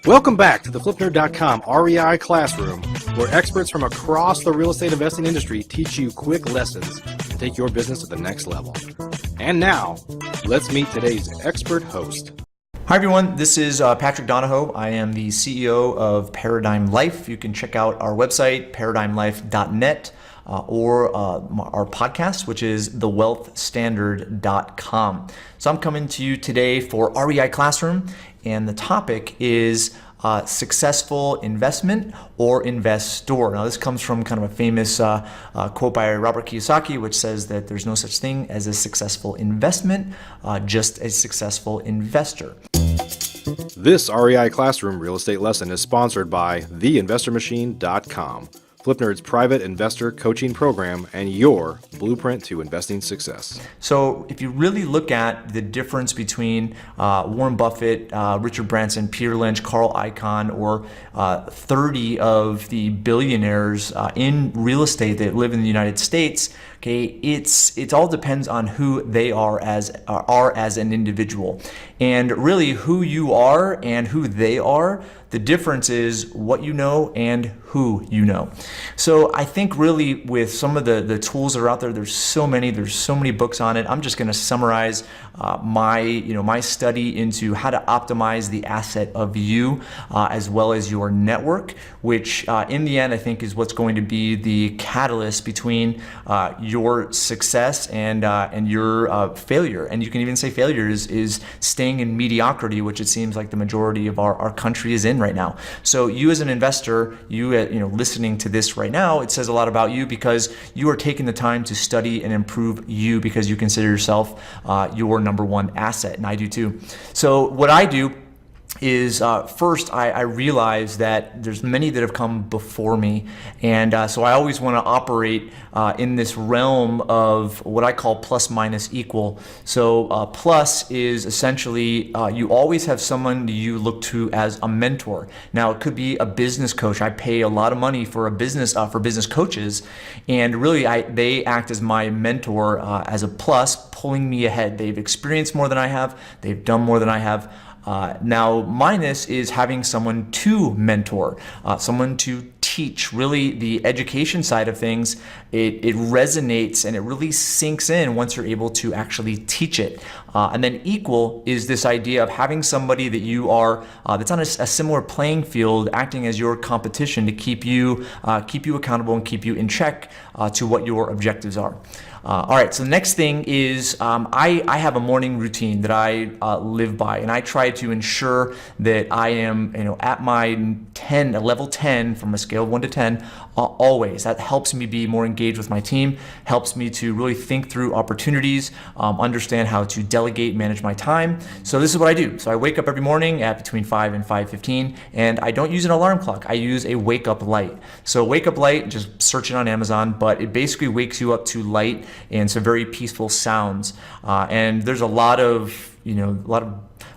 Welcome back to the FlipNerd.com REI Classroom, where experts from across the real estate investing industry teach you quick lessons to take your business to the next level. And now, let's meet today's expert host. Hi everyone, this is Patrick Donohoe. I am the CEO of Paradigm Life. You can check out our website, paradigmlife.net, or our podcast, which is thewealthstandard.com. So I'm coming to you today for REI Classroom, and the topic is successful investment or investor. Now this comes from kind of a famous quote by Robert Kiyosaki, which says that there's no such thing as a successful investment, just a successful investor. This REI Classroom real estate lesson is sponsored by theinvestormachine.com, FlipNerd's private investor coaching program and your blueprint to investing success. So if you really look at the difference between Warren Buffett, Richard Branson, Peter Lynch, Carl Icahn, or 30 of the billionaires in real estate that live in the United States, okay, it all depends on who they are as an individual. And really who you are and who they are, the difference is what you know and who you know. So I think really with some of the tools that are out there, there's so many books on it. I'm just going to summarize my study into how to optimize the asset of you as well as your network, which in the end I think is what's going to be the catalyst between your success and your failure. And you can even say failure is staying in mediocrity, which it seems like the majority of our country is in right now. So you as an investor, you listening to this right now, it says a lot about you because you are taking the time to study and improve you because you consider yourself your number one asset, and I do too. So what I do is first I realize that there's many that have come before me, and so I always want to operate in this realm of what I call plus minus equal. So plus is essentially you always have someone you look to as a mentor. Now it could be a business coach. I pay a lot of money for business coaches, and really they act as my mentor as a plus, pulling me ahead. They've experienced more than I have. They've done more than I have. Now minus is having someone to mentor, someone to teach. Really the education side of things, it resonates and it really sinks in once you're able to actually teach it. And then equal is this idea of having somebody that you are that's on a similar playing field, acting as your competition to keep you accountable and keep you in check to what your objectives are. All right, so the next thing is I have a morning routine that I live by, and I try to ensure that I am at my level 10 from a scale of 1 to 10 always. That helps me be more engaged with my team, helps me to really think through opportunities, understand how to delegate, manage my time. So this is what I do. So I wake up every morning at between 5 and 5:15, and I don't use an alarm clock. I use a wake up light. So wake up light, just search it on Amazon, but it basically wakes you up to light and some very peaceful sounds. And there's a lot of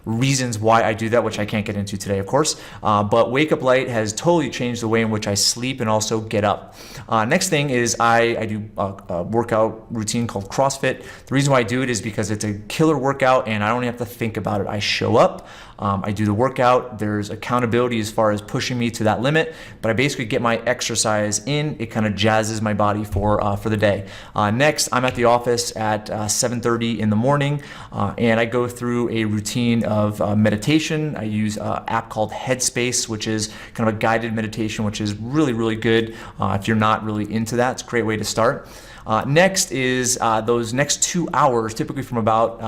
reasons why I do that, which I can't get into today, of course. But Wake Up Light has totally changed the way in which I sleep and also get up. Next thing is I do a workout routine called CrossFit. The reason why I do it is because it's a killer workout and I don't have to think about it. I show up, I do the workout, there's accountability as far as pushing me to that limit, but I basically get my exercise in. It kind of jazzes my body for the day. Next, I'm at the office at 7:30 in the morning, and I go through a routine of meditation. I use an app called Headspace, which is kind of a guided meditation, which is really, really good if you're not really into that. It's a great way to start. Next is those next 2 hours, typically from about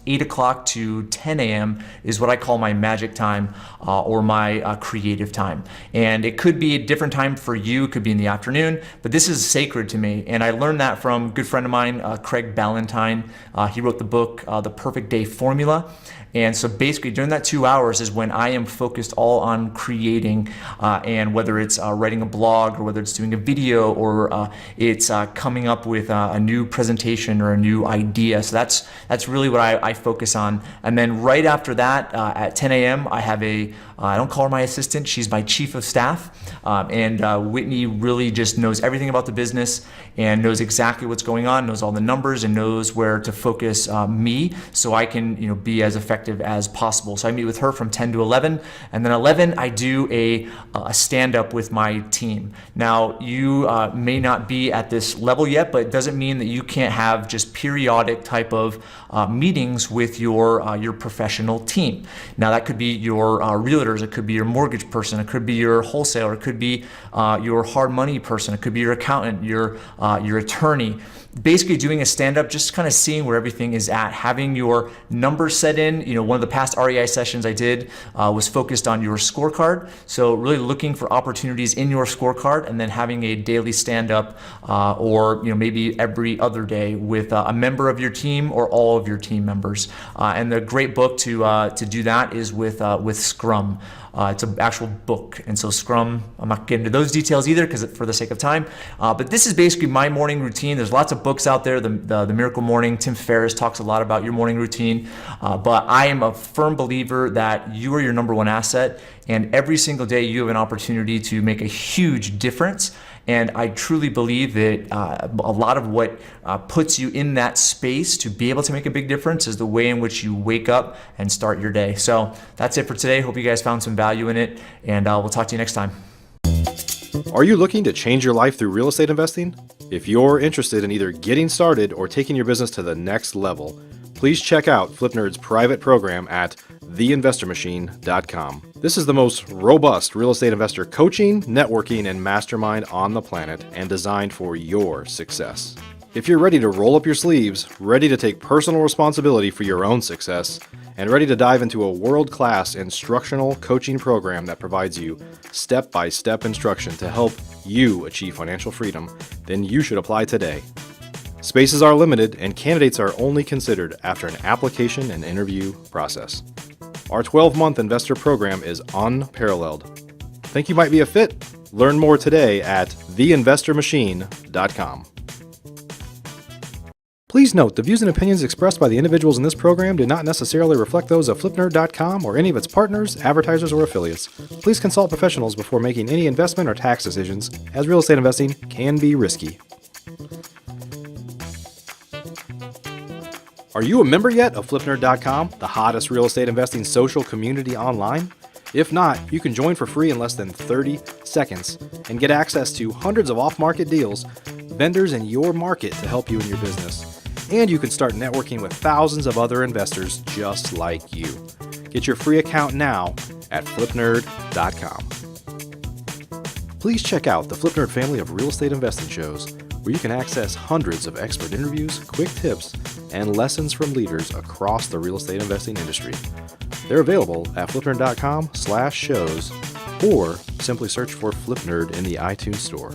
8 o'clock to 10 a.m. is what I call my magic time or my creative time. And it could be a different time for you, it could be in the afternoon, but this is sacred to me. And I learned that from a good friend of mine, Craig Ballantyne. He wrote the book, The Perfect Day Formula. And so basically during that 2 hours is when I am focused all on creating, and whether it's writing a blog or whether it's doing a video or it's coming coming up with a new presentation or a new idea. So that's really what I focus on. And then right after that, at 10 a.m., I have I don't call her my assistant, she's my chief of staff. And Whitney really just knows everything about the business and knows exactly what's going on, knows all the numbers, and knows where to focus me so I can be as effective as possible. So I meet with her from 10 to 11, and then 11 I do a stand-up with my team. Now you may not be at this level yet, but it doesn't mean that you can't have just periodic type of meetings with your professional team. Now that could be your realtors, it could be your mortgage person, it could be your wholesaler, it could be your hard money person, it could be your accountant, your attorney. Basically doing a stand-up, just kind of seeing where everything is at, having your numbers set in. One of the past REI sessions I did was focused on your scorecard. So really looking for opportunities in your scorecard, and then having a daily stand-up or maybe every other day with a member of your team or all of your team members. And the great book to do that is with Scrum. It's an actual book. And so Scrum, I'm not getting into those details either because for the sake of time. But this is basically my morning routine. There's lots of books out there. The Miracle Morning, Tim Ferriss talks a lot about your morning routine. But I am a firm believer that you are your number one asset. And every single day you have an opportunity to make a huge difference. And I truly believe that a lot of what puts you in that space to be able to make a big difference is the way in which you wake up and start your day. So that's it for today. Hope you guys found some value in it, and we'll talk to you next time. Are you looking to change your life through real estate investing? If you're interested in either getting started or taking your business to the next level, please check out FlipNerd's private program at theinvestormachine.com. This is the most robust real estate investor coaching, networking, and mastermind on the planet, and designed for your success. If you're ready to roll up your sleeves, ready to take personal responsibility for your own success, and ready to dive into a world-class instructional coaching program that provides you step-by-step instruction to help you achieve financial freedom, then you should apply today. Spaces are limited, and candidates are only considered after an application and interview process. Our 12-month investor program is unparalleled. Think you might be a fit? Learn more today at theinvestormachine.com. Please note, the views and opinions expressed by the individuals in this program do not necessarily reflect those of FlipNerd.com or any of its partners, advertisers, or affiliates. Please consult professionals before making any investment or tax decisions, as real estate investing can be risky. Are you a member yet of FlipNerd.com, the hottest real estate investing social community online? If not, you can join for free in less than 30 seconds and get access to hundreds of off-market deals, vendors in your market to help you in your business. And you can start networking with thousands of other investors just like you. Get your free account now at FlipNerd.com. Please check out the FlipNerd family of real estate investing shows, where you can access hundreds of expert interviews, quick tips, and lessons from leaders across the real estate investing industry. They're available at flipnerd.com/shows, or simply search for FlipNerd in the iTunes Store.